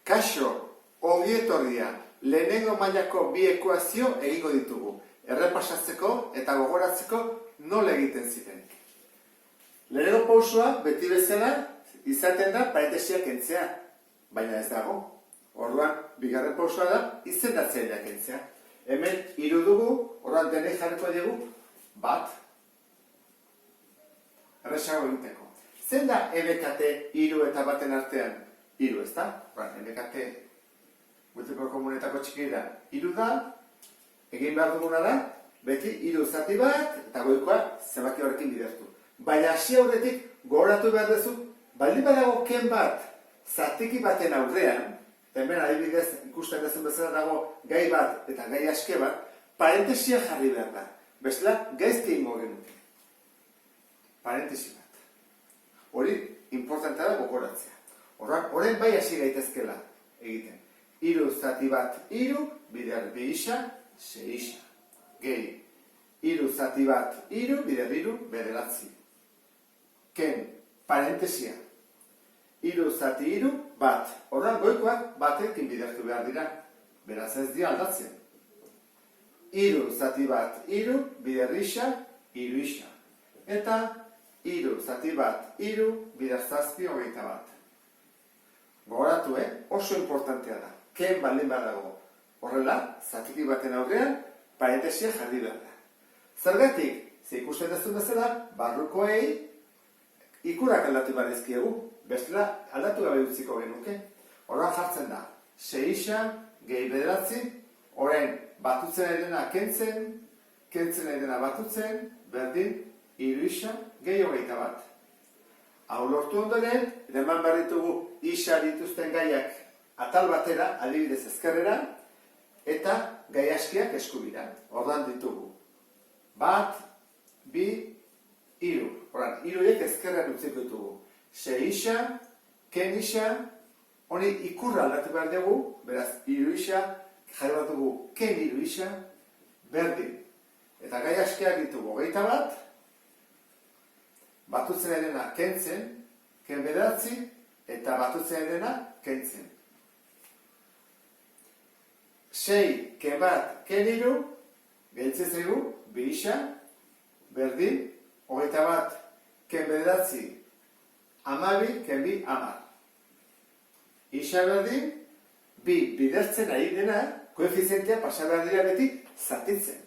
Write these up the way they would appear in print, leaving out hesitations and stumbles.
Kaixo, ongi etorria, lehenengo mailako bi ekuazio egingo ditugu, errepasatzeko eta gogoratzeko nola egiten ziren. Lehenengo pausua, beti bezala, izaten da parentesiak kentzea, baina ez dago. Orduan, bigarren pausua da, izendatzaileak kentzea. Hemen, 3 dugu, orduan denei jarriko dugu, 1. Erresago egiteko. Zein da MKT 3 eta 1 artean? 3, ez da? MKT multiplo komunetako txikira 3 da, egin behar duguna da, beti 3 zati bat, eta goikoa zenbaki horrekin bidertu. Baina hasi aurretik gogoratu behar duzu, baldin badago ken bat zatiki baten aurrean, hemen adibidez ikusten duzun bezala dago gai bat eta gai aske bat, parentesia jarri behar da. Bestela, gaizki ingo genuke. Parentesi bat. Hori, importantea da gogoratzea. Horren bai hasi gaitezkela egiten. 3 zati bat 3, bider 2 isa, 6 isa. Gehi, 3 zati bat 3, bider 3, 9. Ken, parentesia. 3 zati 3, 1. Horren goikoak batekin bidertu behar dira. Beraz ez dira aldatzen. 3 zati bat 3, bider isa, 3 isa. Eta 3 zati bat 3, bider 7, 21. Gogoratu, oso importantea da. Ken baldin badago. Horrela, zatiki baten aurrean, parentesia jarri behar da. Zergatik, ze ikusten duzun bezala, barrukoei ikurak aldatu behar dizkiegu. Bestela, aldatu gabe utziko genuke. Horra jartzen da. 6 isa, gehi 9, orain batutzen ari dena kentzen ari dena batutzen, berdin, 3 isa, gehi 21. Hau lortu ondoren, eman behar ditugu isa dituzten gaiak atal batera, adibidez ezkerrera, eta gai askiak eskubira. Ordan ditugu. 1, 2, 3. Horan, 3 ezkerrean utziko ditugu. 6 isa, ken isa, honi ikurra aldatu behar dugu, beraz, 3 isa, jarri bat dugu ken 3 isa, berdin. Eta gai askiak ditugu 21, batutzen edena kentzen, ken 9, eta batutzen edena kentzen. 6, ken 1, ken 3, gehitzen zaigu, 2 isa, berdin, 21, ken 9, 12, ken 2, 10. Isa berdin, 2 bidertzen ari dena, koefizientea pasa behar dira beti zatitzen.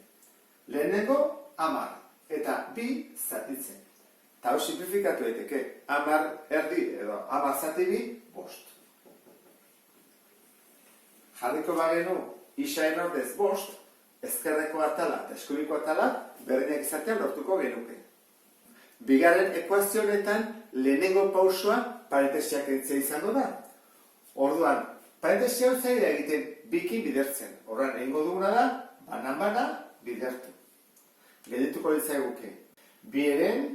Lehenengo 10, eta 2 zatitzen. Eta hau simplifikatu daiteke, 10 erdi edo 10 zati 2, 5. Jarriko bagenu, isaen ordez 5, ezkerreko atala eta eskuineko atala berdinak izatea lortuko genuke. Bigarren ekuazio honetan lehenengo pausua parentesiak kentzea izango da. Orduan, parentesia hau zaila egiten bikin bidertzen. Horren, egingo duguna da, banan-bana bidertu. Geldituko ditzaiguke. 2ren,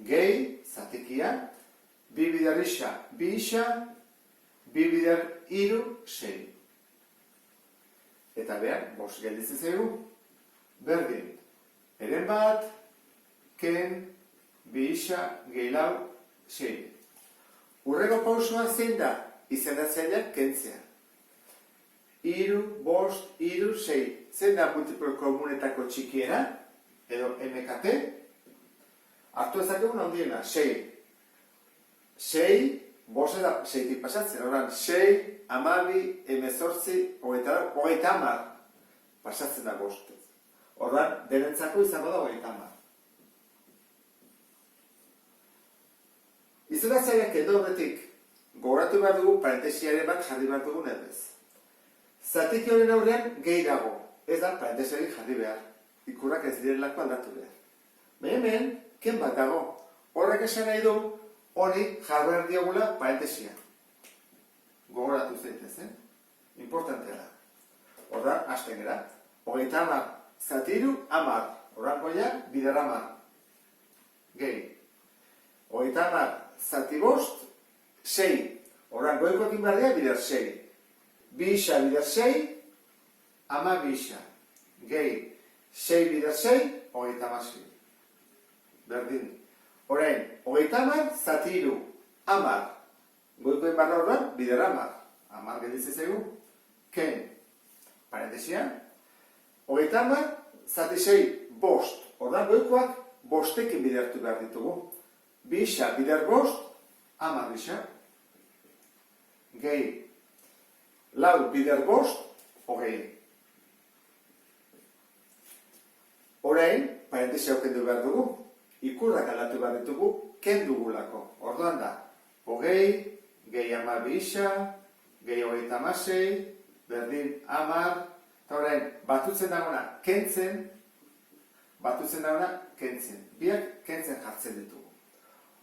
gehi, zatikia, 2 bider isa, 2 isa, 2 bider 3, 6. Eta behar, 5 gelditzen zaigu. Berdin, eren 1, ken, 2 isa, gehi 4, 6. Urrego pausua zein da, izendatzaileak kentzea. 3, 5, 3, 6. Zein da multiplo komunetako txikiena, edo MKT? Artu ezakegun handiena, 6. 6, 5 da 6tik pasatzen. Horan, 6, 12, 18, 30 pasatzen da 5. Horan, denentzako izango da 30. Izendatzaileak kendu horretik, gogoratu behar dugu parentesiaren bat jarri behar dugun erbez. Zatiki honen aurrean gehi dago, ez da parentesiarik jarri behar, ikurrak ez direlako aldatu behar. Hemen, ken bat dago, horrek esan nahi du, honi jarri behar diogula parentesia. Gogoratu zaitez, Importantea da. Horra, hasten gara, 30 zati 3, 10, horran goia, bider 10. Gehi. 30 zati 5, 6. Horran goikoekin behar bider 6. 2 isa bider 6, 12 isa. Gehi, 6 bider 6, 36. Berdin. Orain, 30 zati 3, 10. Goikoen barra horran, bider 10. amar gelditzen zaigu, ken, parentesian, 30, zati 6, bost. Ordan goikoak bostekin bidertu behar ditugu. Bisa bider bost, 10 bisa. Gehi, lau bider bost, 20. Orain, parentesia kendu behar dugu, ikurrak aldatu behar ditugu, kendugulako. Orduan da, 20, gehi 10 bisa, gehi 36, berdin 10, eta orain, batutzen dagoena kentzen, biak kentzen jartzen ditugu.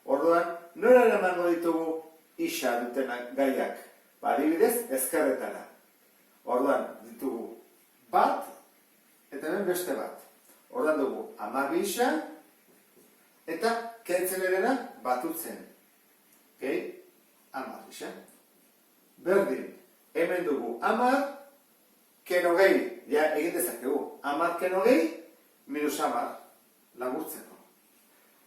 Orduan, nora eramango ditugu isa dutenak gaiak? Adibidez, ezkerretara. Orduan, ditugu bat, eta hemen beste bat. Orduan dugu, 10 bisa, eta kentzen erena batutzen. Gehi, 10 bisa. Berdin, hemen dugu 10, keno gehi, ja egin dezakegu. 10 keno gehi, minus 10, laburtzeko.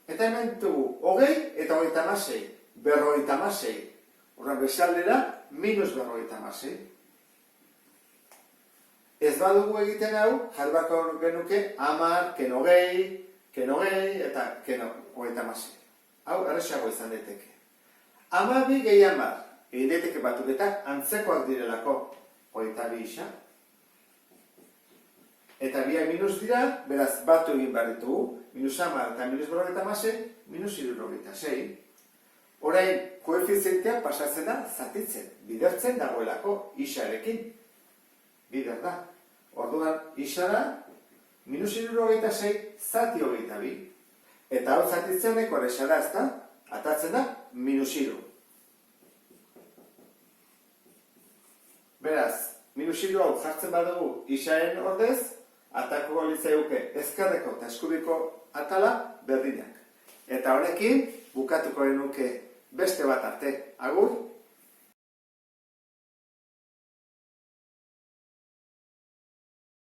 Eta hemen dugu, 20 eta 36, 56. Orduan, bezaldera, minus 56. Ez badugu egiten hau, jarribako genuke 10, keno gehi, eta keno 56. Hau, erresago izan daiteke. 12 gehi 10, egin daiteke batuketak antzekoak direlako 22 isa. Eta biak minus dira, beraz batu egin behar ditugu, minus 10 eta minus 56, minus 76. Orain, koefizientea pasatzen da zatitzen, bidertzen dagoelako isarekin. Bider da. Orduan, isara, minus 76, zati 22. Eta hau zatitzeneko eresara ez da, atatzen da, minus 3. Beraz, minus 3 hau jartzen badugu isaren ordez, atako litzaiuke ezkerreko eta eskubiko atala berdinak. Eta honekin, bukatuko genuke beste bat arte. Agur!